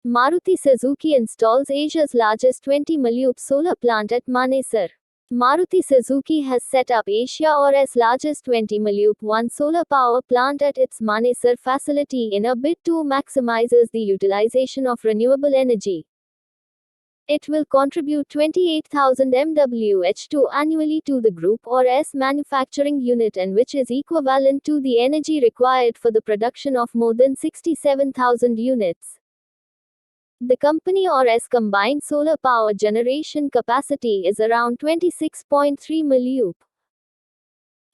Maruti Suzuki installs Asia's largest 20 MW solar plant at Manesar. Maruti Suzuki has set up Asia's largest 20 MW solar power plant at its Manesar facility in a bid to maximize the utilization of renewable energy. It will contribute 28,000 MWh annually to the group's manufacturing unit, and which is equivalent to the energy required for the production of more than 67,000 units. The company's combined solar power generation capacity is around 26.3 MW.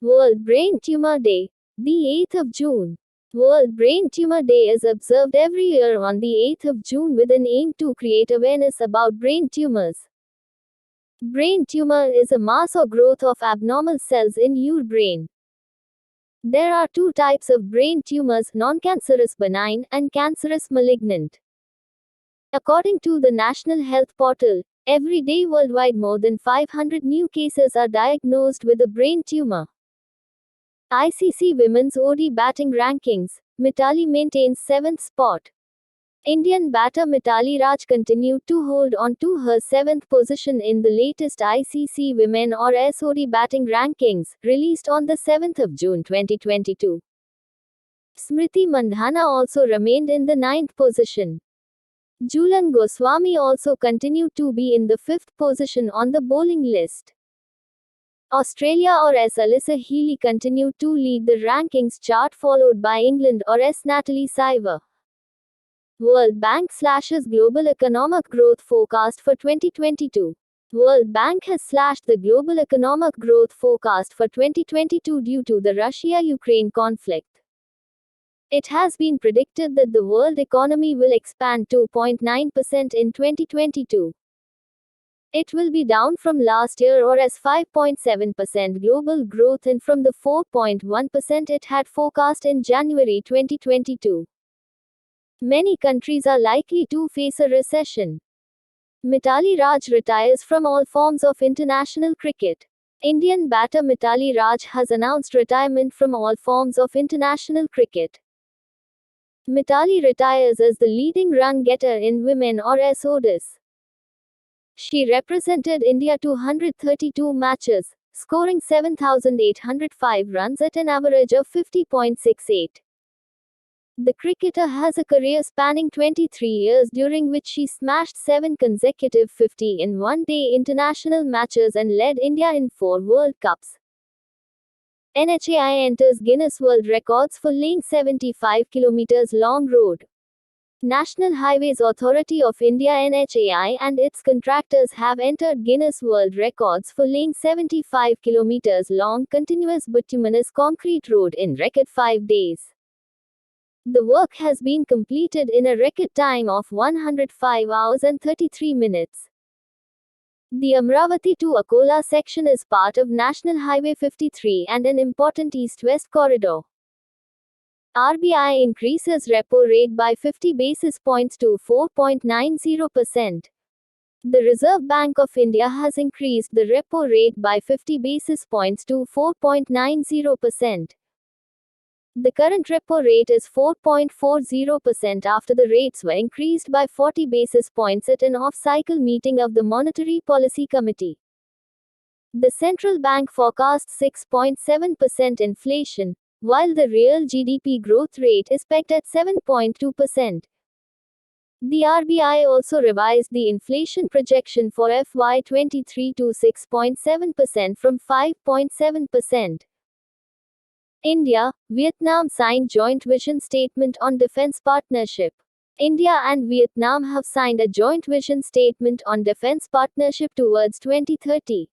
World Brain Tumor Day, the 8th of June. World Brain Tumor Day is observed every year on the 8th of June with an aim to create awareness about brain tumors. Brain tumor is a mass or growth of abnormal cells in your brain. There are two types of brain tumors: non-cancerous benign and cancerous malignant. According to the National Health Portal, every day worldwide more than 500 new cases are diagnosed with a brain tumor. ICC Women's ODI Batting Rankings, Mithali maintains 7th spot. Indian batter Mithali Raj continued to hold on to her 7th position in the latest ICC Women's ODI Batting Rankings, released on the 7th of June 2022. Smriti Mandhana also remained in the 9th position. Jhulan Goswami also continued to be in the 5th position on the bowling list. Australia's Alyssa Healy continued to lead the rankings chart, followed by England's Natalie Siver. World Bank slashes global economic growth forecast for 2022. World Bank has slashed the global economic growth forecast for 2022 due to the Russia-Ukraine conflict. It has been predicted that the world economy will expand 2.9% in 2022. It will be down from last year's 5.7% global growth and from the 4.1% it had forecast in January 2022. Many countries are likely to face a recession. Mithali Raj retires from all forms of international cricket. Indian batter Mithali Raj has announced retirement from all forms of international cricket. Mithali retires as the leading run-getter in women's ODIs. She represented India 232 matches, scoring 7,805 runs at an average of 50.68. The cricketer has a career spanning 23 years, during which she smashed 7 consecutive 50 in one-day international matches and led India in 4 World Cups. NHAI enters Guinness World Records for laying 75 km long road. National Highways Authority of India (NHAI) and its contractors have entered Guinness World Records for laying 75 km long continuous bituminous concrete road in record 5 days. The work has been completed in a record time of 105 hours and 33 minutes. The Amravati to Akola section is part of National Highway 53 and an important east-west corridor. RBI increases repo rate by 50 basis points to 4.90%. The Reserve Bank of India has increased the repo rate by 50 basis points to 4.90%. The current repo rate is 4.40% after the rates were increased by 40 basis points at an off-cycle meeting of the Monetary Policy Committee. The central bank forecasts 6.7% inflation, while the real GDP growth rate is pegged at 7.2%. The RBI also revised the inflation projection for FY23 to 6.7% from 5.7%. India, Vietnam signed joint vision statement on defense partnership. India and Vietnam have signed a joint vision statement on defense partnership towards 2030.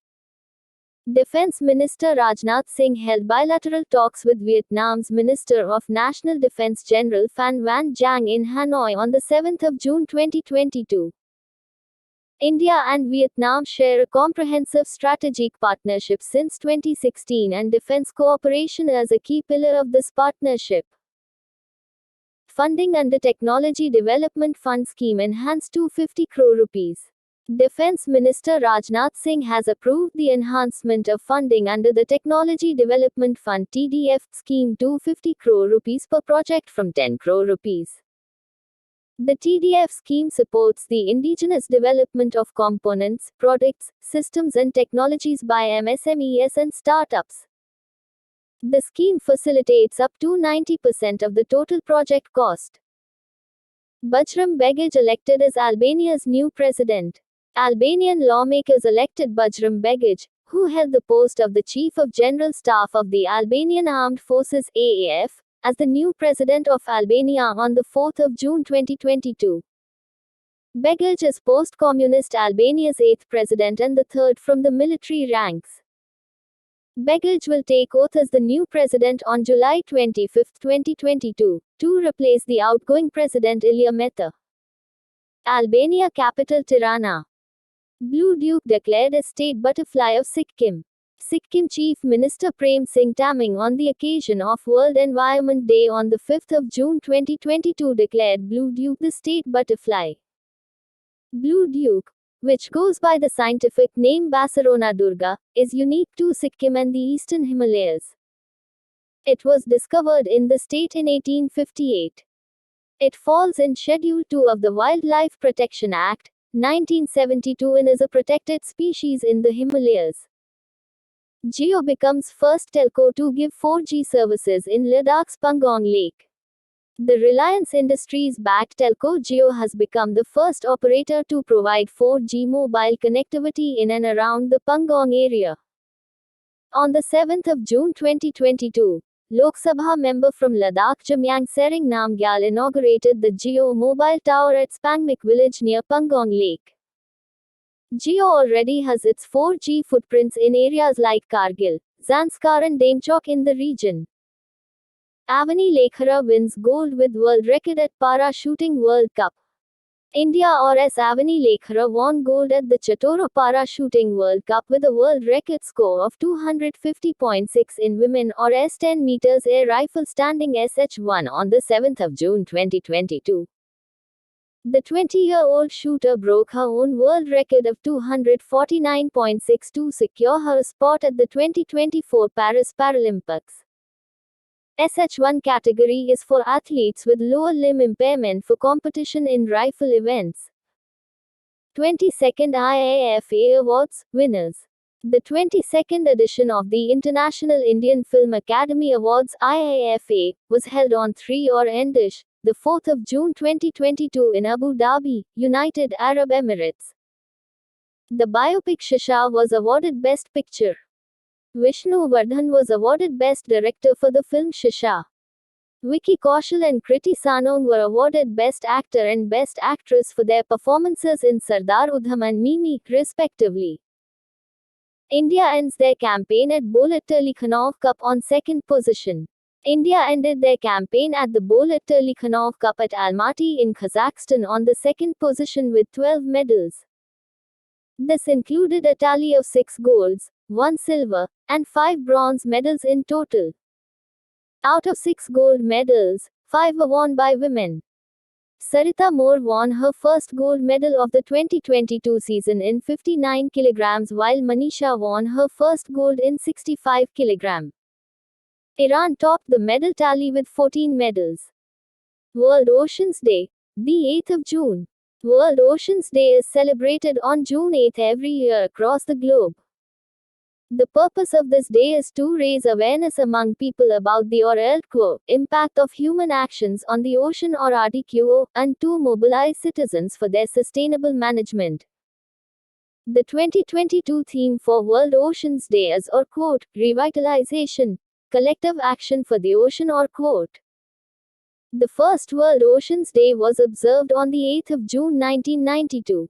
Defense Minister Rajnath Singh held bilateral talks with Vietnam's Minister of National Defense General Phan Van Giang in Hanoi on the 7th of June 2022. India and Vietnam share a comprehensive strategic partnership since 2016, and defense cooperation is a key pillar of this partnership. Funding under Technology Development Fund scheme enhanced to 50 crore rupees. Defense Minister Rajnath Singh has approved the enhancement of funding under the Technology Development Fund (TDF) scheme to 50 crore rupees per project from 10 crore rupees. The TDF scheme supports the indigenous development of components, products, systems and technologies by MSMEs and startups. The scheme facilitates up to 90% of the total project cost. Bajram Begic elected as Albania's new president. Albanian lawmakers elected Bajram Begic, who held the post of the Chief of General Staff of the Albanian Armed Forces AAF, as the new president of Albania on the 4th of June 2022. Begic is post-communist Albania's 8th president and the third from the military ranks. Begic will take oath as the new president on July 25, 2022, to replace the outgoing president Ilia Meta. Albania capital Tirana. Blue Duke declared as state butterfly of Sikkim. Sikkim Chief Minister Prem Singh Tamang on the occasion of World Environment Day on the 5th of June 2022 declared Blue Duke the state butterfly. Blue Duke, which goes by the scientific name Basarona Durga, is unique to Sikkim and the eastern Himalayas. It was discovered in the state in 1858. It falls in Schedule 2 of the Wildlife Protection Act, 1972 and is a protected species in the Himalayas. Jio becomes first telco to give 4G services in Ladakh's Pangong Lake. The Reliance Industries-backed telco Jio has become the first operator to provide 4G mobile connectivity in and around the Pangong area. On the 7th of June 2022, Lok Sabha member from Ladakh Jamyang Sering Namgyal inaugurated the Jio mobile tower at Spangmik village near Pangong Lake. Jio already has its 4G footprints in areas like Kargil, Zanskar and Damchok in the region. Avani Lekhara wins gold with world record at Para Shooting World Cup. India or S. Avani Lekhara won gold at the Chattora Para Shooting World Cup with a world record score of 250.6 in women or S 10 meters air rifle standing SH1 on the 7th of June 2022. The 20-year-old shooter broke her own world record of 249.6 to secure her spot at the 2024 Paris Paralympics. SH1 category is for athletes with lower limb impairment for competition in rifle events. 22nd IAFA Awards winners. The 22nd edition of the International Indian Film Academy Awards IAFA was held on 3 or Endish, the 4th of June 2022 in Abu Dhabi, United Arab Emirates. The biopic Shisha was awarded Best Picture. Vishnu Vardhan was awarded Best Director for the film Shisha. Vicky Kaushal and Kriti Sanong were awarded Best Actor and Best Actress for their performances in Sardar Udham and Mimi, respectively. India ends their campaign at Bolet Turlikhanov Cup on second position. India ended their campaign at the Bolet Turlikhanov Cup at Almaty in Kazakhstan on the second position with 12 medals. This included a tally of 6 golds, 1 silver, and 5 bronze medals in total. Out of 6 gold medals, 5 were won by women. Sarita Moore won her first gold medal of the 2022 season in 59 kg while Manisha won her first gold in 65 kg. Iran topped the medal tally with 14 medals. World Oceans Day, the 8th of June. World Oceans Day is celebrated on June 8 every year across the globe. The purpose of this day is to raise awareness among people about the impact of human actions on the ocean or RTQO, and to mobilize citizens for their sustainable management. The 2022 theme for World Oceans Day is revitalization, collective action for the ocean . The first World Oceans Day was observed on the 8th of June 1992.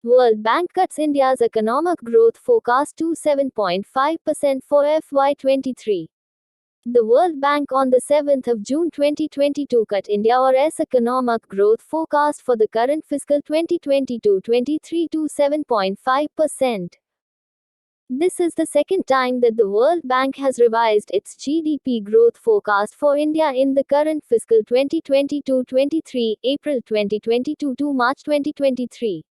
World Bank cuts India's economic growth forecast to 7.5% for FY23. The World Bank on the 7th of June 2022 cut India's economic growth forecast for the current fiscal 2022-23 to 7.5%. This is the second time that the World Bank has revised its GDP growth forecast for India in the current fiscal 2022-23, April 2022 to March 2023.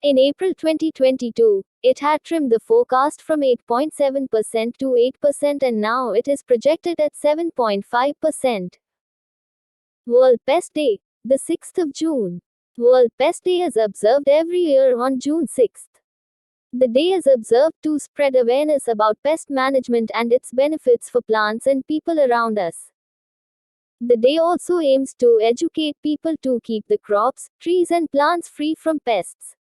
In April 2022, it had trimmed the forecast from 8.7% to 8% and now it is projected at 7.5%. World Pest Day. The 6th of June. World Pest Day is observed every year on June 6th. The day is observed to spread awareness about pest management and its benefits for plants and people around us. The day also aims to educate people to keep the crops, trees, and plants free from pests.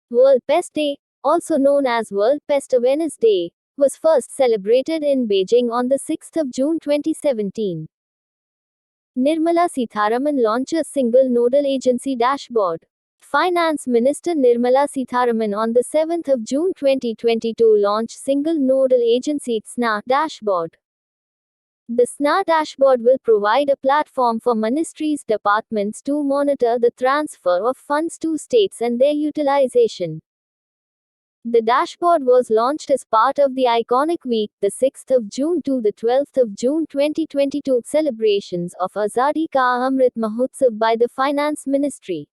World Pest Day, also known as World Pest Awareness Day, was first celebrated in Beijing on the 6th of June 2017. Nirmala Sitharaman launches single nodal agency dashboard. Finance Minister Nirmala Sitharaman on the 7th of June 2022 launched single nodal agency SNA dashboard. The SNA dashboard will provide a platform for ministries' departments to monitor the transfer of funds to states and their utilization. The dashboard was launched as part of the iconic week, the 6th of June to the 12th of June 2022 celebrations of Azadi Ka Amrit Mahotsav by the Finance Ministry.